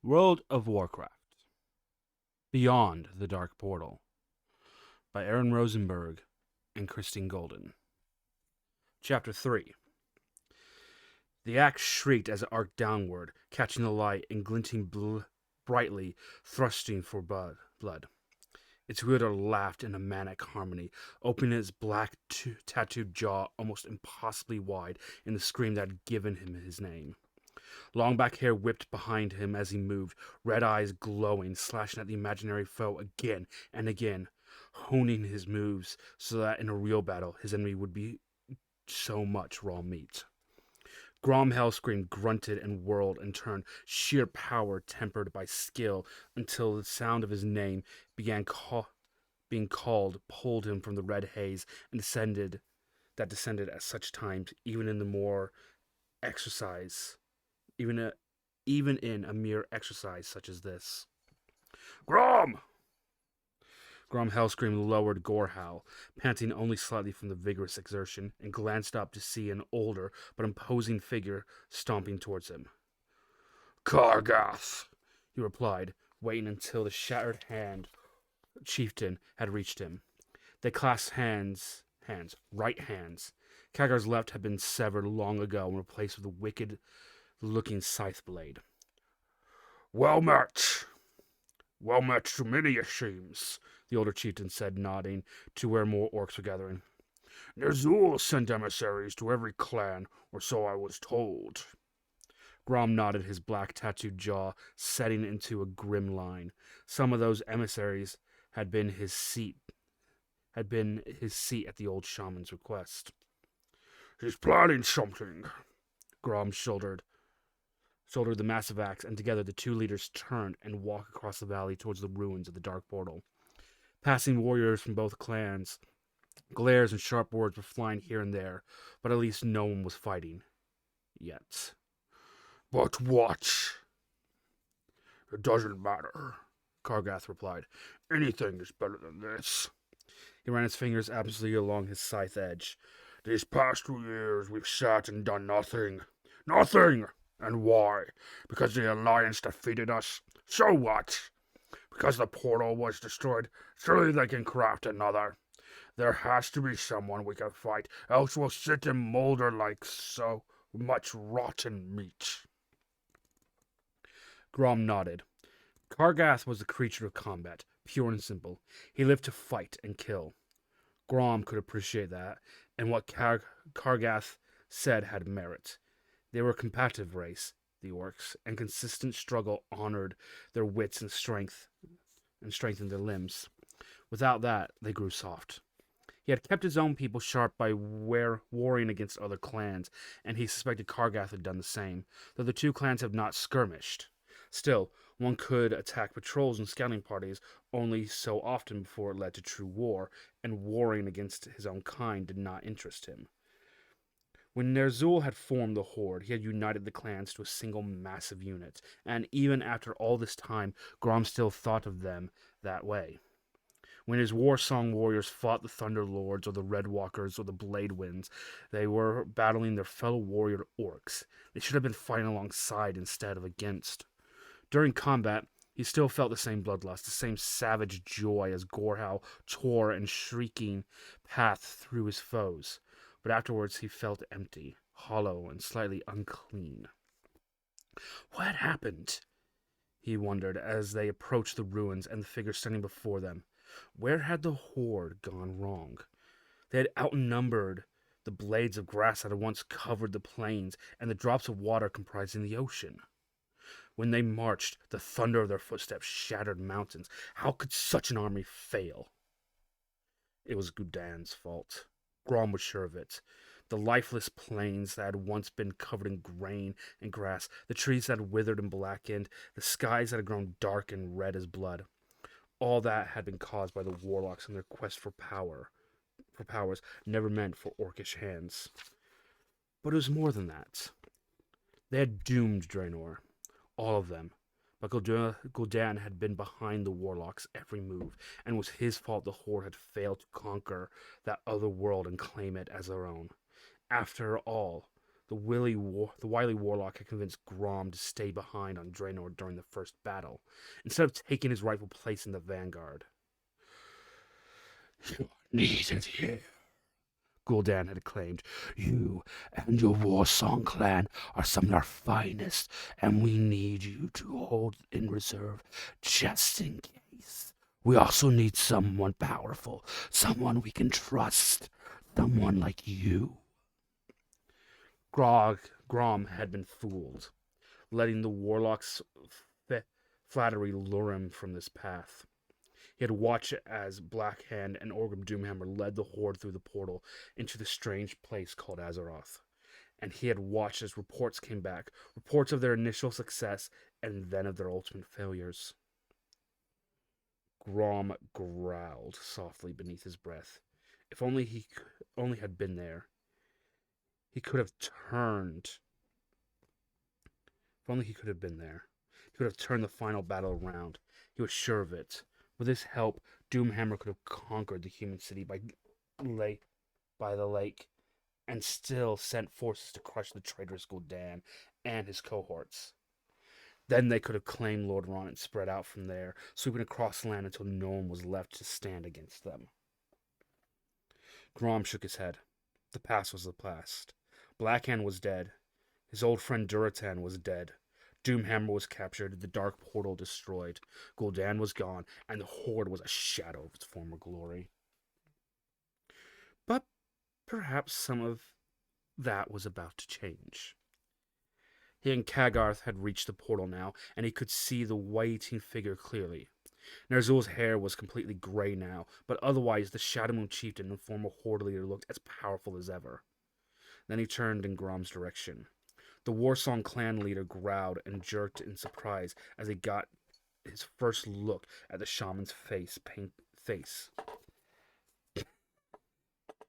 World of Warcraft Beyond the Dark Portal by Aaron Rosenberg and Christine Golden. Chapter 3. The axe shrieked as it arced downward, catching the light and glinting brightly, thrusting for blood. Its wielder laughed in a manic harmony, opening its black tattooed jaw almost impossibly wide in the scream that had given him his name. Long back hair whipped behind him as he moved, red eyes glowing, slashing at the imaginary foe again and again, honing his moves so that in a real battle his enemy would be so much raw meat. Grom Hellscream grunted and whirled and turned, sheer power tempered by skill, until the sound of his name began being called pulled him from the red haze and descended at such times, even in a mere exercise such as this. Grom! Grom Hellscream lowered Gorehowl, panting only slightly from the vigorous exertion, and glanced up to see an older but imposing figure stomping towards him. Kargath, he replied, waiting until the shattered hand chieftain had reached him. They clasped right hands. Kagar's left had been severed long ago and replaced with a wicked-looking scythe blade. Well met to many, it seems, the older chieftain said, nodding to where more orcs were gathering. Ner'zhul sent emissaries to every clan, or so I was told. Grom nodded, his black tattooed jaw setting into a grim line. Some of those emissaries had been his seat at the old shaman's request. He's planning something. Grom shouldered the massive axe, and together the two leaders turned and walked across the valley towards the ruins of the Dark Portal. Passing warriors from both clans, glares and sharp words were flying here and there, but at least no one was fighting. Yet. But what? It doesn't matter, Kargath replied. Anything is better than this. He ran his fingers absently along his scythe edge. These past 2 years we've sat and done nothing. Nothing! And why? Because the Alliance defeated us? So what? Because the portal was destroyed? Surely they can craft another. There has to be someone we can fight, else we'll sit and molder like so much rotten meat. Grom nodded. Kargath was a creature of combat, pure and simple. He lived to fight and kill. Grom could appreciate that, and what Kargath said had merit. They were a combative race, the orcs, and consistent struggle honored their wits and strengthened their limbs. Without that, they grew soft. He had kept his own people sharp by warring against other clans, and he suspected Kargath had done the same, though the two clans have not skirmished. Still, one could attack patrols and scouting parties only so often before it led to true war, and warring against his own kind did not interest him. When Ner'zhul had formed the Horde, he had united the clans to a single massive unit, and even after all this time, Grom still thought of them that way. When his war-song warriors fought the Thunder Lords or the Red Walkers or the Blade Winds, they were battling their fellow warrior orcs. They should have been fighting alongside instead of against. During combat, he still felt the same bloodlust, the same savage joy as Gorehowl tore and shrieking path through his foes. But afterwards he felt empty, hollow, and slightly unclean. What had happened? He wondered as they approached the ruins and the figure standing before them. Where had the Horde gone wrong? They had outnumbered the blades of grass that had once covered the plains and the drops of water comprising the ocean. When they marched, the thunder of their footsteps shattered mountains. How could such an army fail? It was Gul'dan's fault. Grom was sure of it. The lifeless plains that had once been covered in grain and grass, the trees that had withered and blackened, the skies that had grown dark and red as blood. All that had been caused by the warlocks and their quest for powers never meant for orcish hands. But it was more than that. They had doomed Draenor, all of them. But Gul'dan had been behind the warlocks' every move, and it was his fault the Horde had failed to conquer that other world and claim it as their own. After all, The wily warlock had convinced Grom to stay behind on Draenor during the first battle, instead of taking his rightful place in the vanguard. "You're needed here," Gul'dan had claimed. "You and your Warsong clan are some of our finest, and we need you to hold in reserve just in case. We also need someone powerful, someone we can trust, someone like you." Grom had been fooled, letting the warlock's flattery lure him from this path. He had watched as Blackhand and Orgrim Doomhammer led the horde through the portal into the strange place called Azeroth. And he had watched as reports came back, reports of their initial success and then of their ultimate failures. Grom growled softly beneath his breath. If only he only had been there. He could have turned. If only he could have been there. He could have turned the final battle around. He was sure of it. With his help, Doomhammer could have conquered the human city by the lake and still sent forces to crush the traitorous Gul'dan and his cohorts. Then they could have claimed Lordaeron and spread out from there, sweeping across the land until no one was left to stand against them. Grom shook his head. The past was the past. Blackhand was dead. His old friend Duratan was dead. Doomhammer was captured, the dark portal destroyed. Gul'dan was gone, and the Horde was a shadow of its former glory. But perhaps some of that was about to change. He and Kagarth had reached the portal now, and he could see the waiting figure clearly. Ner'zhul's hair was completely gray now, but otherwise the Shadowmoon chieftain and former Horde leader looked as powerful as ever. Then he turned in Grom's direction. The Warsong clan leader growled and jerked in surprise as he got his first look at the shaman's face.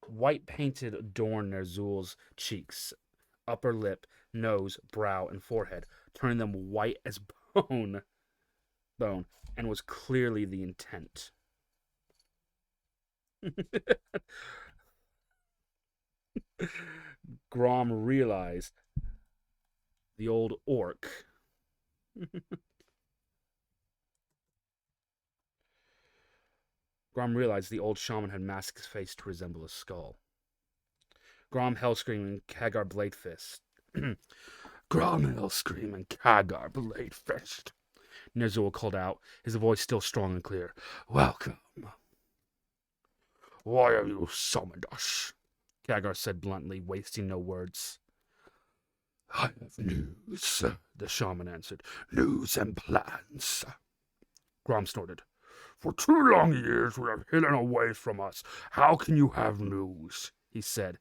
White painted adorned Ner'zhul's cheeks, upper lip, nose, brow, and forehead, turning them white as bone, and was clearly the intent. Grom realized the old orc. Grom realized the old shaman had masked his face to resemble a skull. Grom Hellscream and Kagar Bladefist. Grom Hellscream and Kagar Bladefist, Ner'zhul called out, his voice still strong and clear. "Welcome." "Why have you summoned us?" Kagar said bluntly, wasting no words. "I have news," the shaman answered. "News and plans." Grom snorted. "For 2 long years we have hidden away from us. How can you have news?" he said,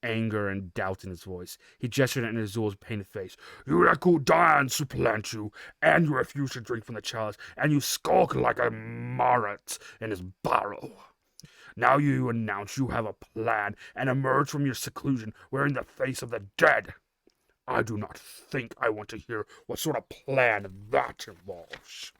anger and doubt in his voice. He gestured at Ner'zhul's painted face. "You let Gul'dan supplant you, and you refuse to drink from the chalice, and you skulk like a Marat in his barrow. Now you announce you have a plan and emerge from your seclusion wearing the face of the dead. I do not think I want to hear what sort of plan that involves."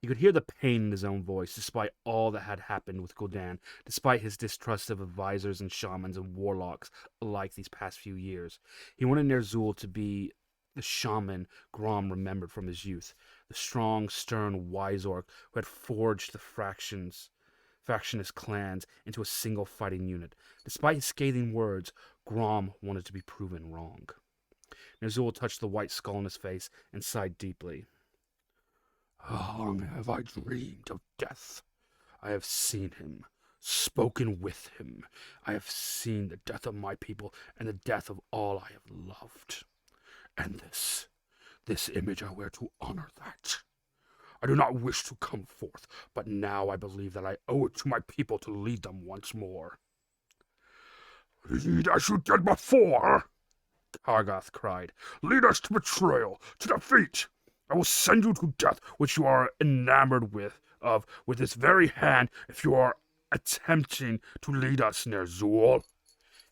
He could hear the pain in his own voice, despite all that had happened with Gul'dan, despite his distrust of advisors and shamans and warlocks alike these past few years. He wanted Ner'zhul to be the shaman Grom remembered from his youth, the strong, stern, wise orc who had forged the factionist clans into a single fighting unit. Despite his scathing words, Grom wanted to be proven wrong. Ner'zhul touched the white skull on his face and sighed deeply. "How long have I dreamed of death? I have seen him, spoken with him. I have seen the death of my people and the death of all I have loved. And this image I wear to honor that. I do not wish to come forth, but now I believe that I owe it to my people to lead them once more." "Lead as you did before!" Kargath cried. "Lead us to betrayal, to defeat! I will send you to death, which you are enamored with this very hand, if you are attempting to lead us, Ner'zhul."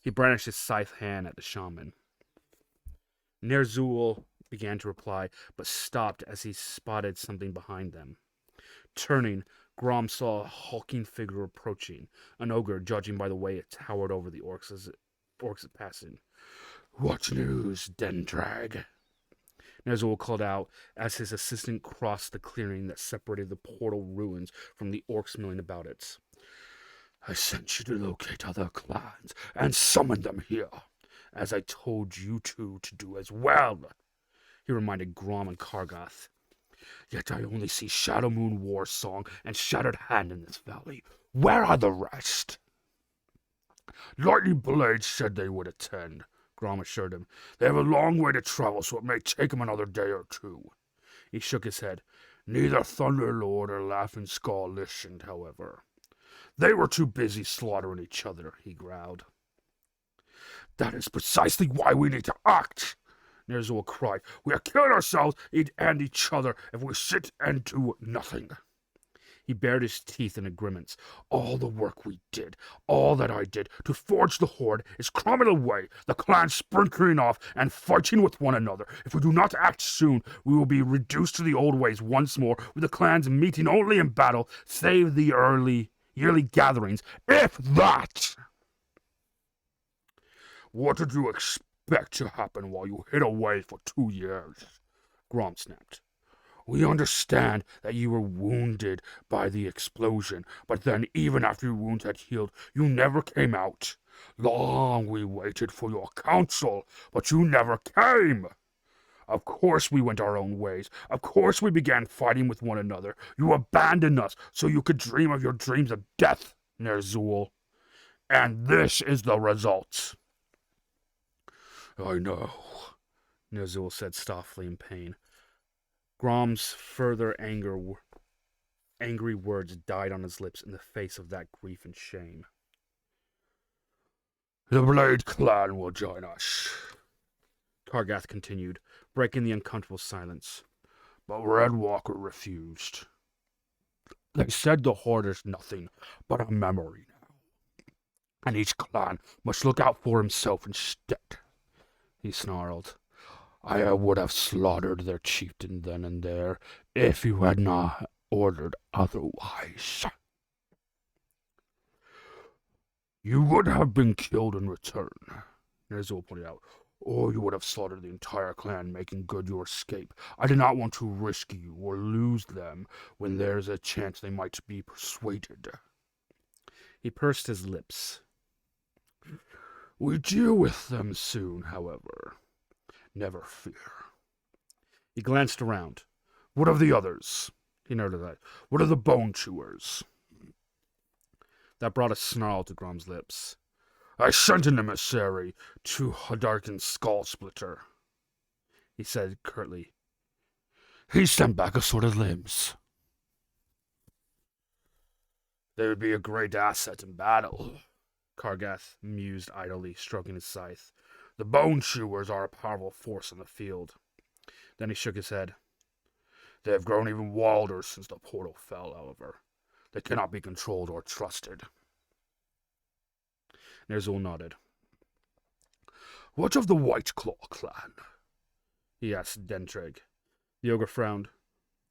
He brandished his scythe hand at the shaman. Ner'zhul began to reply, but stopped as he spotted something behind them. Turning, Grom saw a hulking figure approaching, an ogre, judging by the way it towered over the orcs as passing. What news, Dendrag? Ner'zhul called out as his assistant crossed the clearing that separated the portal ruins from the orcs milling about it. I sent you to locate other clans and summon them here, as I told you two to do as well, he reminded Grom and Kargath. Yet I only see Shadowmoon Warsong and Shattered Hand in this valley. Where are the rest? Lightning Blade said they would attend, Grom assured him. They have a long way to travel, so it may take them another day or two. He shook his head. Neither Thunderlord or Laughing Skull listened, however. They were too busy slaughtering each other, he growled. That is precisely why we need to act, Ner'zhul cried. We are killing ourselves and each other if we sit and do nothing. He bared his teeth in a grimace. All the work we did, all that I did, to forge the Horde is crumbling away, the clans splintering off and fighting with one another. If we do not act soon, we will be reduced to the old ways once more, with the clans meeting only in battle, save the early yearly gatherings, if that. What did you expect to happen while you hid away for 2 years? Grom snapped. We understand that you were wounded by the explosion, but then even after your wounds had healed, you never came out. Long we waited for your counsel, but you never came. Of course we went our own ways. Of course we began fighting with one another. You abandoned us so you could dream of your dreams of death, Ner'zhul. And this is the result. I know, Ner'zhul said softly in pain. Grom's further angry words died on his lips in the face of that grief and shame. The Blade clan will join us, Kargath continued, breaking the uncomfortable silence. But Redwalker refused. They said the Horde is nothing but a memory now, and each clan must look out for himself instead, he snarled. I would have slaughtered their chieftain then and there, if you had not ordered otherwise. You would have been killed in return, Ner'zhul pointed out, or you would have slaughtered the entire clan, making good your escape. I did not want to risk you or lose them when there's a chance they might be persuaded. He pursed his lips. We deal with them soon, however. Never fear. He glanced around. What of the others? He noted that. What of the bone chewers? That brought a snarl to Grom's lips. I sent an emissary to Hadarkin's skull splitter, he said curtly. He sent back assorted limbs. They would be a great asset in battle, Kargath mused idly, stroking his scythe. The bone chewers are a powerful force in the field. Then he shook his head. They have grown even wilder since the portal fell, however. They cannot be controlled or trusted. Ner'zhul nodded. What of the White Claw clan? He asked Dendrag. The ogre frowned.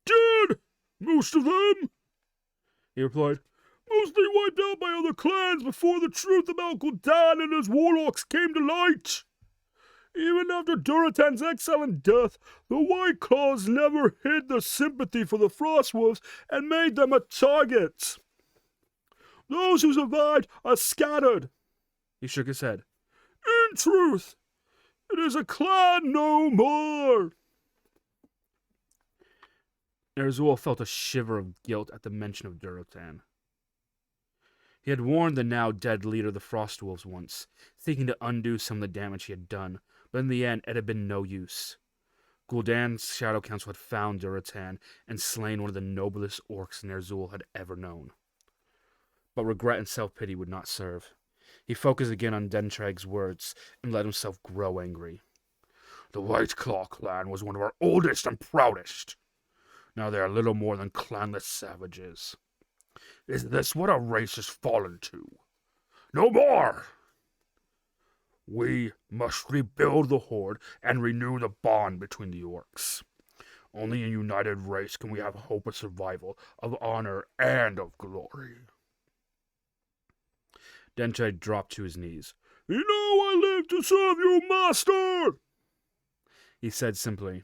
Dead! Most of them! He replied. Mostly wiped out by other clans before the truth about Gul'dan and his warlocks came to light. Even after Durotan's exile and death, the White Claws never hid their sympathy for the Frostwolves and made them a target. Those who survived are scattered. He shook his head. In truth, it is a clan no more. Ner'zhul felt a shiver of guilt at the mention of Durotan. He had warned the now dead leader of the Frostwolves once, thinking to undo some of the damage he had done, but in the end it had been no use. Gul'dan's Shadow Council had found Durotan and slain one of the noblest orcs Ner'zhul had ever known. But regret and self-pity would not serve. He focused again on Dendrag's words and let himself grow angry. The White Claw clan was one of our oldest and proudest. Now they are little more than clanless savages. Is this what our race has fallen to? No more! We must rebuild the Horde and renew the bond between the orcs. Only in a united race can we have hope of survival, of honor, and of glory. Dendrag dropped to his knees. "You know I live to serve you, master," he said simply.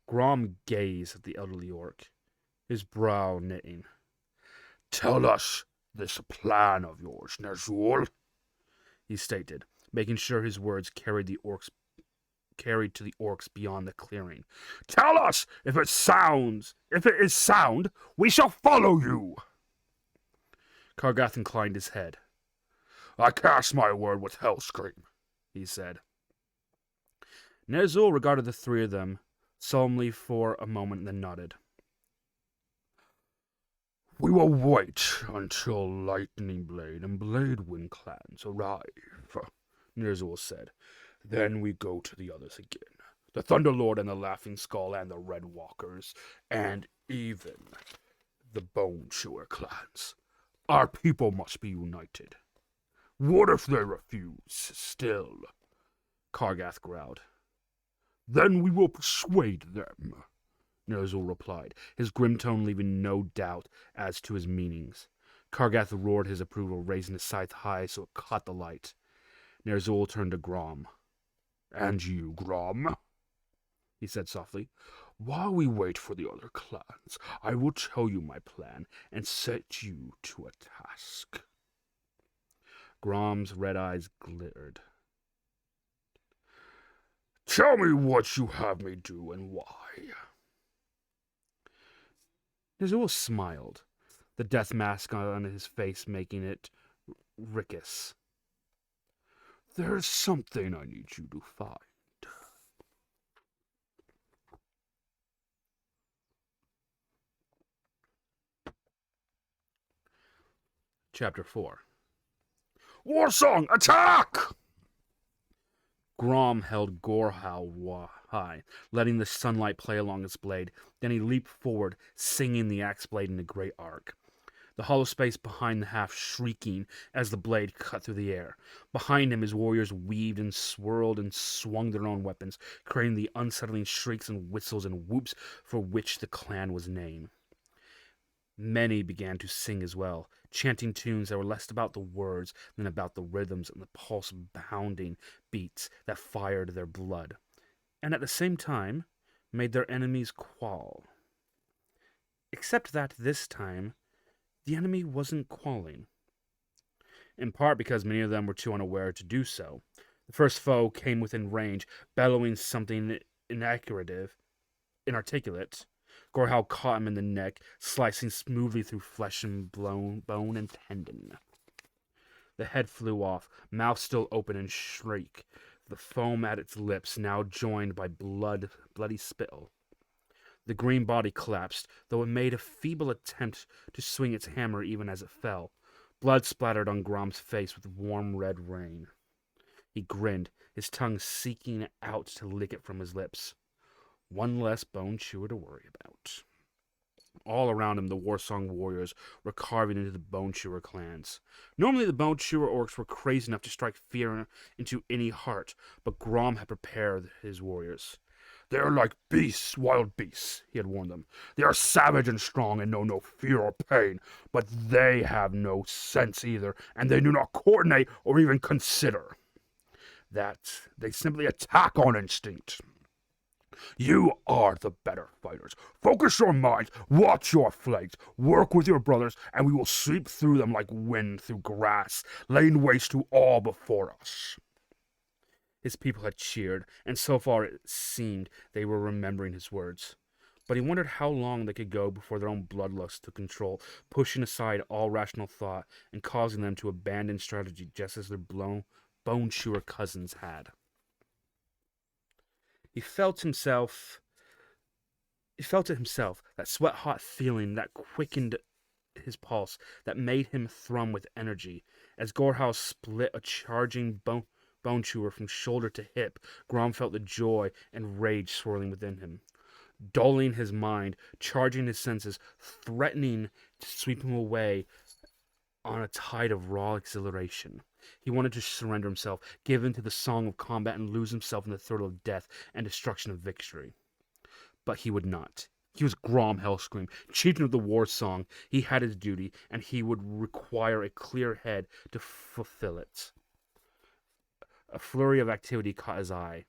Grom gazed at the elderly orc, his brow knitting. "Tell us this plan of yours, Ner'zhul," he stated, making sure his words carried to the orcs beyond the clearing. "Tell us if it is sound, we shall follow you." Kargath inclined his head. "I cast my word with Hellscream," he said. Ner'zhul regarded the three of them solemnly for a moment and then nodded. "We will wait until Lightning Blade and Blade Wind clans arrive," Ner'zhul said. "Then we go to the others again. The Thunderlord and the Laughing Skull and the Red Walkers, and even the Bone Chewer clans. Our people must be united. What if they refuse still?" Kargath growled. "Then we will persuade them," Ner'zhul replied, his grim tone leaving no doubt as to his meanings. Kargath roared his approval, raising his scythe high so it caught the light. Ner'zhul turned to Grom. "And you, Grom," he said softly, "while we wait for the other clans, I will tell you my plan and set you to a task." Grom's red eyes glittered. "Tell me what you have me do and why." Ner'zhul smiled, the death mask on his face making it rickus. "There's something I need you to find." Chapter 4. Warsong, attack! Grom held Gorhal high, letting the sunlight play along its blade. Then he leaped forward, singing the axe blade in a great arc. The hollow space behind the half shrieking as the blade cut through the air. Behind him, his warriors weaved and swirled and swung their own weapons, creating the unsettling shrieks and whistles and whoops for which the clan was named. Many began to sing as well, chanting tunes that were less about the words than about the rhythms and the pulse-pounding beats that fired their blood, and at the same time made their enemies qual. Except that this time, the enemy wasn't qualling. In part because many of them were too unaware to do so. The first foe came within range, bellowing something inarticulate. Gorhal caught him in the neck, slicing smoothly through flesh and bone and tendon. The head flew off, mouth still open and shriek, the foam at its lips now joined by bloody spittle. The green body collapsed, though it made a feeble attempt to swing its hammer even as it fell. Blood splattered on Grom's face with warm red rain. He grinned, his tongue seeking out to lick it from his lips. One less bone chewer to worry about. All around him, the Warsong warriors were carving into the Bone Chewer clans. Normally, the Bone Chewer orcs were crazy enough to strike fear into any heart, but Grom had prepared his warriors. "They are like beasts, wild beasts," he had warned them. "They are savage and strong and know no fear or pain, but they have no sense either, and they do not coordinate or even consider. That they simply attack on instinct. You are the better fighters. Focus your minds, watch your flanks, work with your brothers, and we will sweep through them like wind through grass, laying waste to all before us." His people had cheered, and so far it seemed they were remembering his words. But he wondered how long they could go before their own bloodlust took control, pushing aside all rational thought and causing them to abandon strategy just as their bone chewer cousins had. He felt it himself, that sweat-hot feeling that quickened his pulse, that made him thrum with energy. As Gorhal split a charging bone chewer from shoulder to hip, Grom felt the joy and rage swirling within him, dulling his mind, charging his senses, threatening to sweep him away on a tide of raw exhilaration. He wanted to surrender himself, give in to the song of combat, and lose himself in the thrill of death and destruction of victory. But he would not. He was Grom Hellscream, chieftain of the war song. He had his duty, and he would require a clear head to fulfill it. A flurry of activity caught his eye.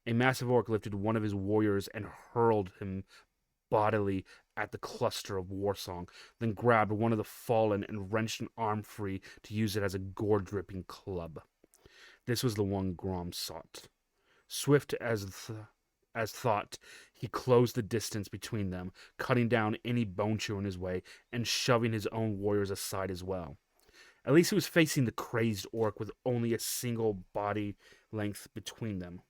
A massive orc lifted one of his warriors and hurled him bodily at the cluster of Warsong, then grabbed one of the fallen and wrenched an arm free to use it as a gore-dripping club. This was the one Grom sought. Swift as thought, he closed the distance between them, cutting down any bone chewer in his way and shoving his own warriors aside as well. At least he was facing the crazed orc with only a single body length between them.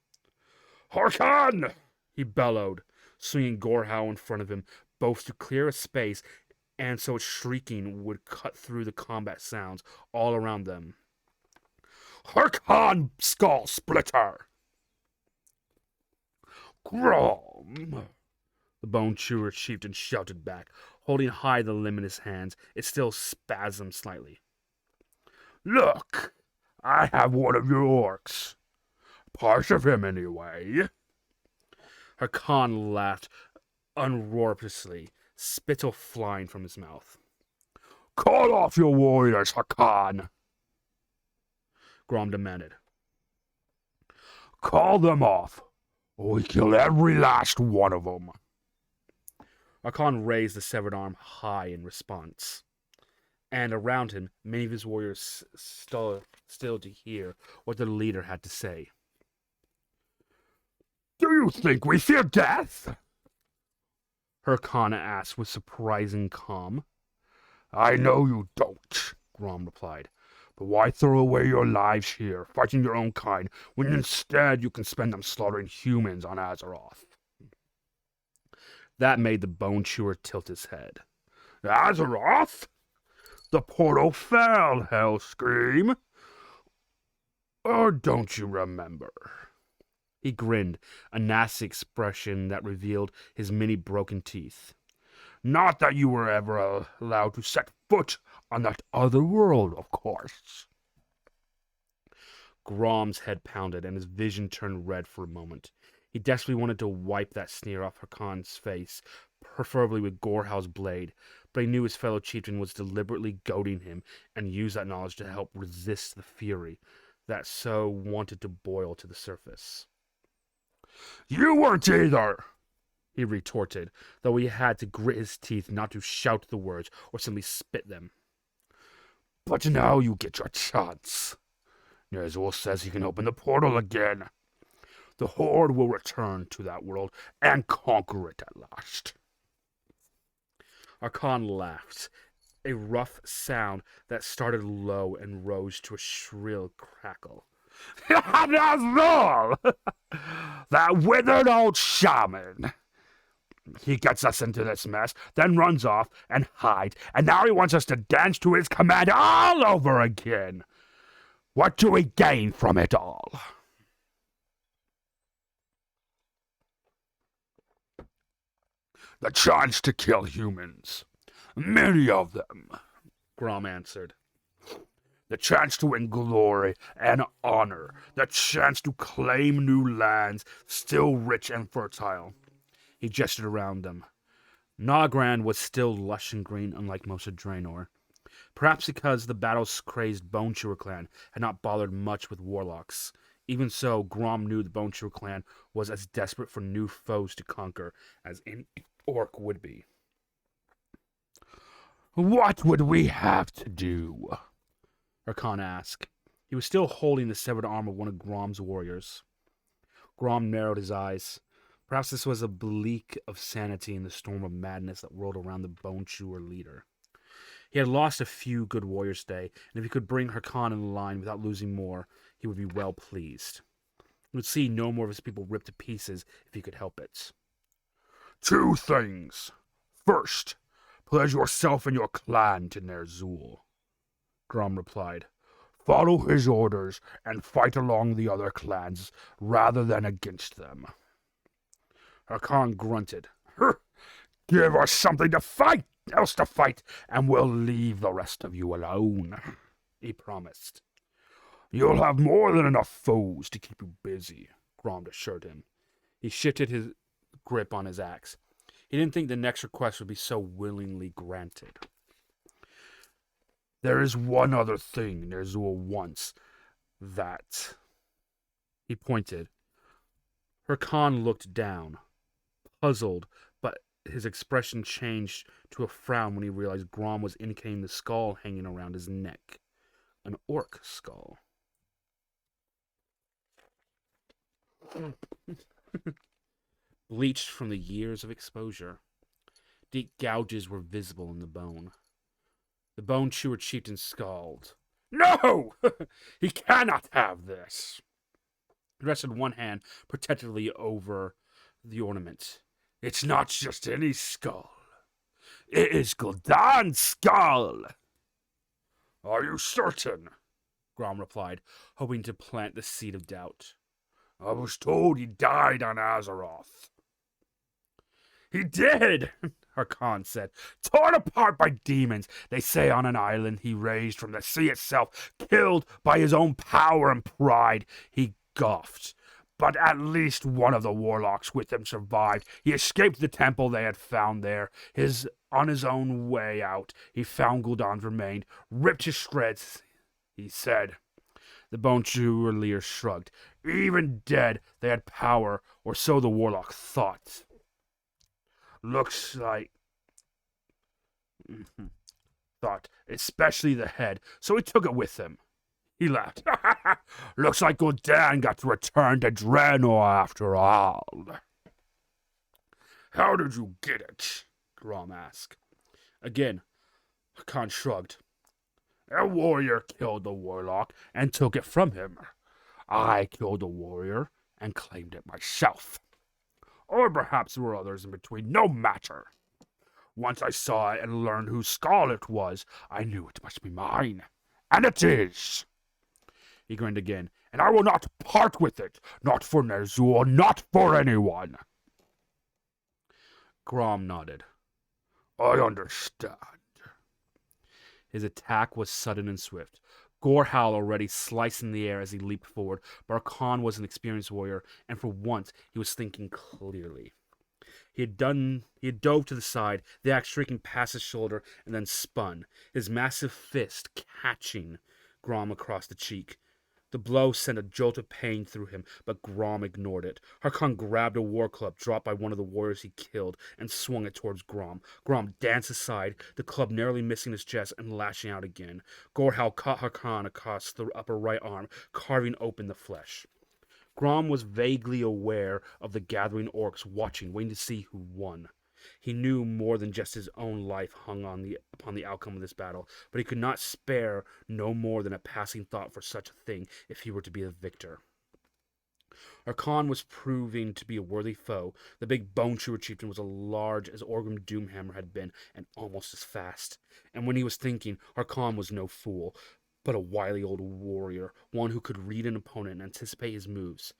"Harkan!" he bellowed, swinging Gorhau in front of him, both to clear a space and so its shrieking would cut through the combat sounds all around them. "Harkan, skull splitter!" "Grom!" the bone chewer chieftain shouted back, holding high the limb in his hands. It still spasmed slightly. "Look, I have one of your orcs. Part of him, anyway." Harkan laughed unroariously, spittle flying from his mouth. "Call off your warriors, Harkan," Grom demanded. "Call them off, or we kill every last one of them." Harkan raised the severed arm high in response, and around him, many of his warriors still to hear what their leader had to say. "Do you think we fear death?" Harkan asked with surprising calm. "I know you don't," Grom replied. "But why throw away your lives here, fighting your own kind, when instead you can spend them slaughtering humans on Azeroth?" That made the bone chewer tilt his head. "Azeroth? The portal fell, Hellscream! Or don't you remember?" He grinned, a nasty expression that revealed his many broken teeth. "Not that you were ever allowed to set foot on that other world, of course." Grom's head pounded, and his vision turned red for a moment. He desperately wanted to wipe that sneer off Harkan's face, preferably with Gorhau's blade, but he knew his fellow chieftain was deliberately goading him and used that knowledge to help resist the fury that so wanted to boil to the surface. "You weren't either," he retorted, though he had to grit his teeth not to shout the words or simply spit them. "But now you get your chance. Ner'zhul says he can open the portal again. The Horde will return to that world and conquer it at last." Harkan laughed, a rough sound that started low and rose to a shrill crackle. "Ner'zhul! That withered old shaman! He gets us into this mess, then runs off and hides, and now he wants us to dance to his command all over again. What do we gain from it all?" "The chance to kill humans. Many of them," Grom answered. "The chance to win glory and honor. The chance to claim new lands, still rich and fertile." He gestured around them. Nogran was still lush and green, unlike most of Draenor. Perhaps because the battle-crazed Bone Chewer clan had not bothered much with warlocks. Even so, Grom knew the Bone Chewer clan was as desperate for new foes to conquer as any orc would be. "What would we have to do?" Harkan asked. He was still holding the severed arm of one of Grom's warriors. Grom narrowed his eyes. Perhaps this was a bleak of sanity in the storm of madness that whirled around the Bone Chewer leader. He had lost a few good warriors today, and if he could bring Harkan in line without losing more, he would be well pleased. He would see no more of his people ripped to pieces if he could help it. "Two things. First, pledge yourself and your clan to Ner'zhul," Grom replied. "Follow his orders and fight along the other clans rather than against them." Harkan grunted. "Give us something else to fight, and we'll leave the rest of you alone," he promised. "You'll have more than enough foes to keep you busy," Grom assured him. He shifted his grip on his axe. He didn't think the next request would be so willingly granted. "There is one other thing Ner'zhul wants that He pointed. Harkon looked down, puzzled, but his expression changed to a frown when he realized Grom was indicating the skull hanging around his neck. An orc skull. Bleached from the years of exposure. Deep gouges were visible in the bone. The bone chewer chieftain scowled. No! He cannot have this! He rested one hand protectively over the ornament. It's not just any skull. It is Gul'dan's skull! Are you certain? Grom replied, hoping to plant the seed of doubt. I was told he died on Azeroth. He did, Harkon said. Torn apart by demons, they say on an island he raised from the sea itself, killed by his own power and pride. He scoffed. But at least one of the warlocks with him survived. He escaped the temple they had found there. On his own way out, he found Gul'dan's remains, ripped to shreds, he said. The bone chewer leader shrugged. Even dead, they had power, or so the warlock thought. Looks like... thought, especially the head, so he took it with him. He laughed. Looks like Gul'dan got to return to Draenor after all. How did you get it? Grom asked. Again, Khan shrugged. A warrior killed the warlock and took it from him. I killed the warrior and claimed it myself. Or perhaps there were others in between, no matter. Once I saw it and learned whose skull it was, I knew it must be mine. And it is. He grinned again. And I will not part with it. Not for Ner'zhul, not for anyone. Grom nodded. I understand. His attack was sudden and swift. Gorehowl already sliced in the air as he leaped forward. Harkon was an experienced warrior, and for once he was thinking clearly. He had dove to the side, the axe streaking past his shoulder, and then spun, his massive fist catching Grom across the cheek. The blow sent a jolt of pain through him, but Grom ignored it. Harkon grabbed a war club dropped by one of the warriors he killed and swung it towards Grom. Grom danced aside, the club narrowly missing his chest and lashing out again. Gorehowl caught Harkon across the upper right arm, carving open the flesh. Grom was vaguely aware of the gathering orcs watching, waiting to see who won. He knew more than just his own life hung upon the outcome of this battle, but he could not spare no more than a passing thought for such a thing if he were to be the victor. Harkon was proving to be a worthy foe. The big bone chewer chieftain was as large as Orgrim Doomhammer had been, and almost as fast. And when he was thinking, Harkon was no fool, but a wily old warrior, one who could read an opponent and anticipate his moves.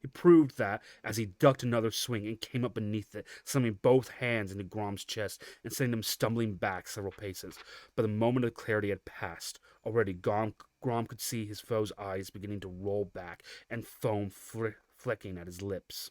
He proved that as he ducked another swing and came up beneath it, slamming both hands into Grom's chest and sending him stumbling back several paces. But the moment of clarity had passed. Already, Grom could see his foe's eyes beginning to roll back and foam flecking at his lips.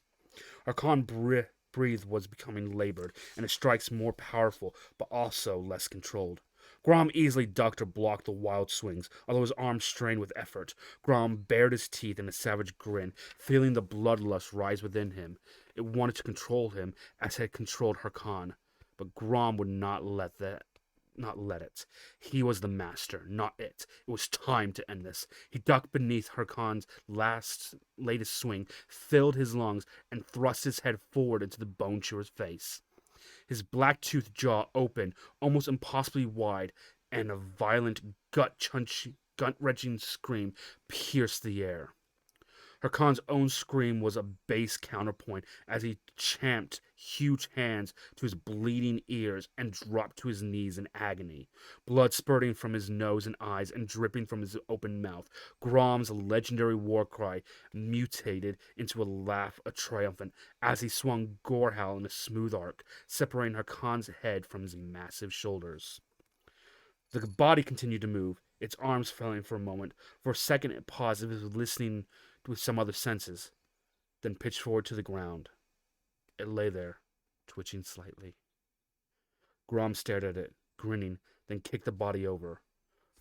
Harkon breathe was becoming labored, and his strikes more powerful, but also less controlled. Grom easily ducked or blocked the wild swings, although his arms strained with effort. Grom bared his teeth in a savage grin, feeling the bloodlust rise within him. It wanted to control him, as it had controlled Harkon, but Grom would not let it. He was the master, not it. It was time to end this. He ducked beneath Harkon's latest swing, filled his lungs, and thrust his head forward into the bone chewer's face. His black-toothed jaw opened, almost impossibly wide, and a violent, gut-wrenching scream pierced the air. Harkon's own scream was a bass counterpoint as he champed huge hands to his bleeding ears and dropped to his knees in agony. Blood spurting from his nose and eyes and dripping from his open mouth, Grom's legendary war cry mutated into a laugh of triumphant as he swung Gorehowl in a smooth arc, separating Harkon's head from his massive shoulders. The body continued to move, its arms flailing for a moment. For a second it paused as if it was listening with some other senses, then pitched forward to the ground. It lay there, twitching slightly. Grom stared at it, grinning, then kicked the body over.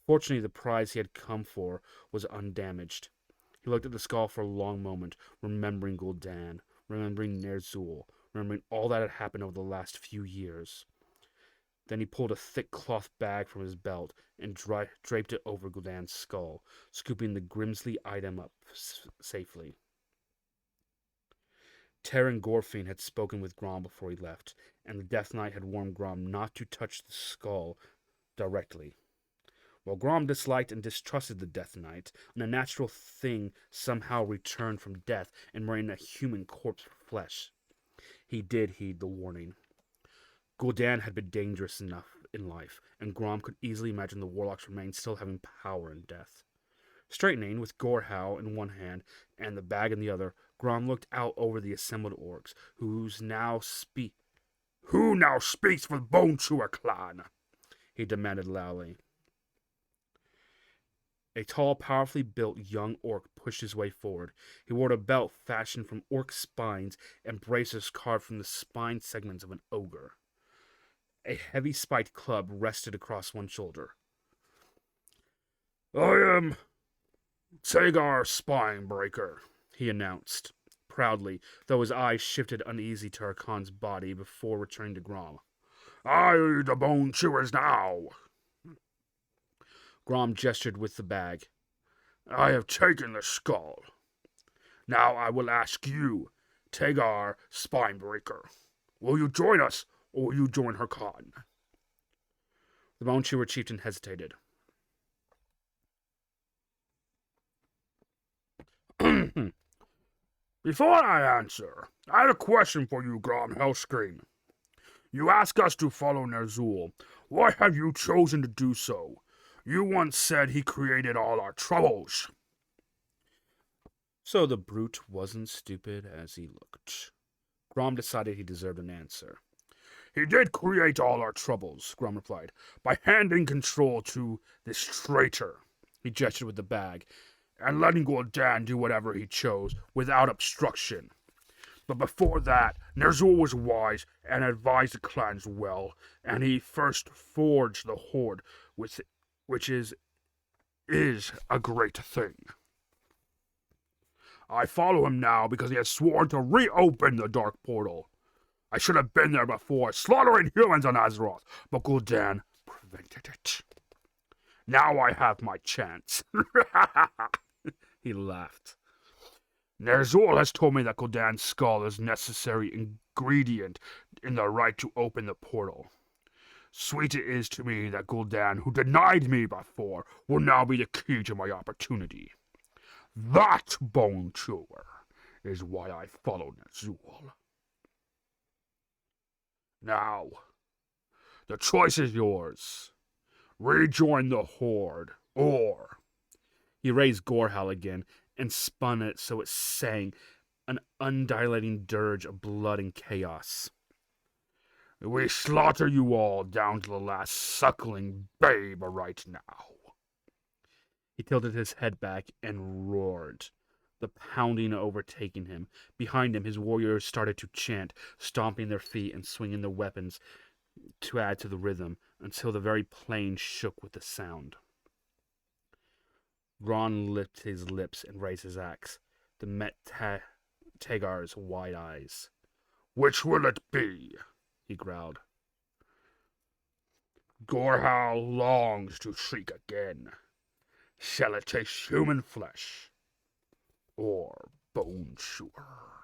Fortunately, the prize he had come for was undamaged. He looked at the skull for a long moment, remembering Gul'dan, remembering Ner'zhul, remembering all that had happened over the last few years. Then he pulled a thick cloth bag from his belt and draped it over Gul'dan's skull, scooping the grisly item up safely. Terran Gorfin had spoken with Grom before he left, and the Death Knight had warned Grom not to touch the skull directly. While Grom disliked and distrusted the Death Knight, an unnatural thing somehow returned from death and wearing a human corpse for flesh. He did heed the warning. Gul'dan had been dangerous enough in life, and Grom could easily imagine the Warlock's remains still having power in death. Straightening, with Gorhal in one hand and the bag in the other, Grom looked out over the assembled orcs, Who now speaks for the Bone Chewer clan? He demanded loudly. A tall, powerfully built young orc pushed his way forward. He wore a belt fashioned from orc spines and braces carved from the spine segments of an ogre. A heavy spiked club rested across one shoulder. "I am Tagar Spinebreaker," he announced, proudly, though his eyes shifted uneasy to Harkon's body before returning to Grom. "I lead the Bone Chewers now." Grom gestured with the bag. "I have taken the skull. Now I will ask you, Tagar Spinebreaker, will you join us, or will you join Harkon?" The Bone Chewer chieftain hesitated. "Before I answer, I have a question for you, Grom Hellscream. You ask us to follow Ner'zhul. Why have you chosen to do so? You once said he created all our troubles." So the brute wasn't stupid as he looked. Grom decided he deserved an answer. "He did create all our troubles," Grom replied, "by handing control to this traitor." He gestured with the bag, "and letting Gul'dan do whatever he chose without obstruction. But before that, Ner'zhul was wise and advised the clans well, and he first forged the Horde, which is a great thing. I follow him now because he has sworn to reopen the Dark Portal. I should have been there before, slaughtering humans on Azeroth, but Gul'dan prevented it. Now I have my chance." He laughed. "Ner'zhul has told me that Gul'dan's skull is a necessary ingredient in the right to open the portal. Sweet it is to me that Gul'dan, who denied me before, will now be the key to my opportunity. That, Bone Chewer, is why I follow Ner'zhul. Now, the choice is yours. Rejoin the Horde, or..." He raised Gorhal again and spun it so it sang, an undulating dirge of blood and chaos. "We slaughter you all down to the last suckling babe right now." He tilted his head back and roared, the pounding overtaking him. Behind him, his warriors started to chant, stomping their feet and swinging their weapons to add to the rhythm, until the very plain shook with the sound. Grom licked his lips and raised his axe, that met Tagar's wide eyes. "Which will it be?" he growled. "Gorhal longs to shriek again. Shall it taste human flesh or Bone Chewer?"